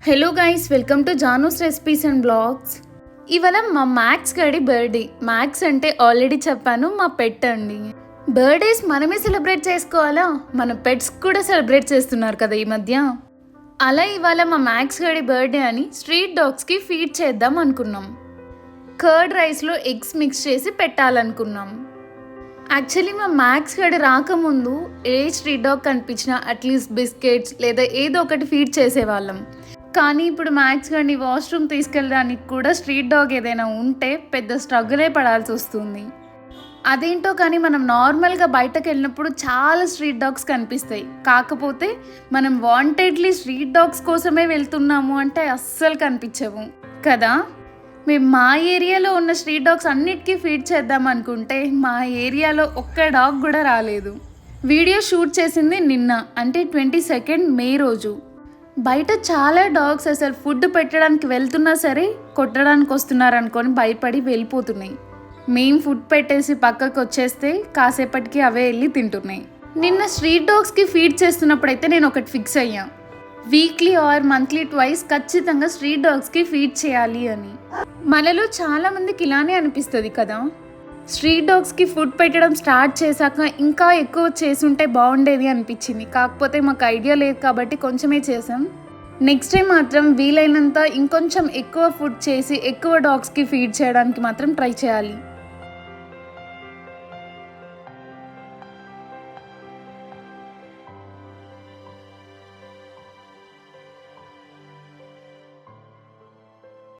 Hello guys, welcome to Janu's recipes and blogs. ఇవాళ మా max గడి బర్త్డే. మ్యాక్స్ అంటే ఆల్రెడీ చెప్పాను, మా పెట్ అండి. బర్త్డేస్ మనమే సెలబ్రేట్ చేసుకోవాలా, మన పెట్స్ కూడా సెలబ్రేట్ చేస్తున్నారు కదా ఈ మధ్య. అలా ఇవాళ మా మ్యాక్స్ గడి బర్త్డే అని స్ట్రీట్ డాగ్స్కి ఫీడ్ చేద్దాం అనుకున్నాం. కర్డ్ రైస్లో ఎగ్స్ మిక్స్ చేసి పెట్టాలనుకున్నాం. యాక్చువల్లీ మా మ్యాక్స్ గడి రాకముందు ఏ స్ట్రీట్ డాగ్ కనిపించినా అట్లీస్ట్ బిస్కెట్స్ లేదా ఏదో ఒకటి ఫీడ్ చేసేవాళ్ళం. కానీ ఇప్పుడు మ్యాక్స్ గడిని వాష్రూమ్ తీసుకెళ్ళడానికి కూడా స్ట్రీట్ డాగ్ ఏదైనా ఉంటే పెద్ద స్ట్రగులే పడాల్సి వస్తుంది. అదేంటో కానీ మనం నార్మల్గా బయటకు వెళ్ళినప్పుడు చాలా స్ట్రీట్ డాగ్స్ కనిపిస్తాయి. కాకపోతే మనం వాంటెడ్లీ స్ట్రీట్ డాగ్స్ కోసమే వెళ్తున్నాము అంటే అస్సలు కనిపించవు కదా. మేము మా ఏరియాలో ఉన్న స్ట్రీట్ డాగ్స్ అన్నిటికీ ఫీడ్ చేద్దాం అనుకుంటే మా ఏరియాలో ఒక్క డాగ్ కూడా రాలేదు. వీడియో షూట్ చేసింది నిన్న, అంటే 22 మే రోజు. బయట చాలా డాగ్స్ అసలు ఫుడ్ పెట్టడానికి వెళ్తున్నా సరే కొట్టడానికి వస్తున్నారు అనుకొని భయపడి వెళ్ళిపోతున్నాయి. మేము ఫుడ్ పెట్టేసి పక్కకు వచ్చేస్తే కాసేపటికి అవే వెళ్ళి తింటున్నాయి. నిన్న స్ట్రీట్ డాగ్స్కి ఫీడ్ చేస్తున్నప్పుడైతే నేను ఒకటి ఫిక్స్ అయ్యా, వీక్లీ ఆర్ మంత్లీ ట్వైస్ ఖచ్చితంగా స్ట్రీట్ డాగ్స్కి ఫీడ్ చేయాలి అని. మనలో చాలా మందికి ఇలానే అనిపిస్తుంది కదా. స్ట్రీట్ డాగ్స్కి ఫుడ్ పెట్టడం స్టార్ట్ చేశాక ఇంకా ఎక్కువ చేసుంటే బాగుండేది అనిపించింది. కాకపోతే మాకు ఐడియా లేదు కాబట్టి కొంచెమే చేసాం. నెక్స్ట్ టైం మాత్రం వీలైనంత ఇంకొంచెం ఎక్కువ ఫుడ్ చేసి ఎక్కువ డాగ్స్కి ఫీడ్ చేయడానికి మాత్రం ట్రై చేయాలి.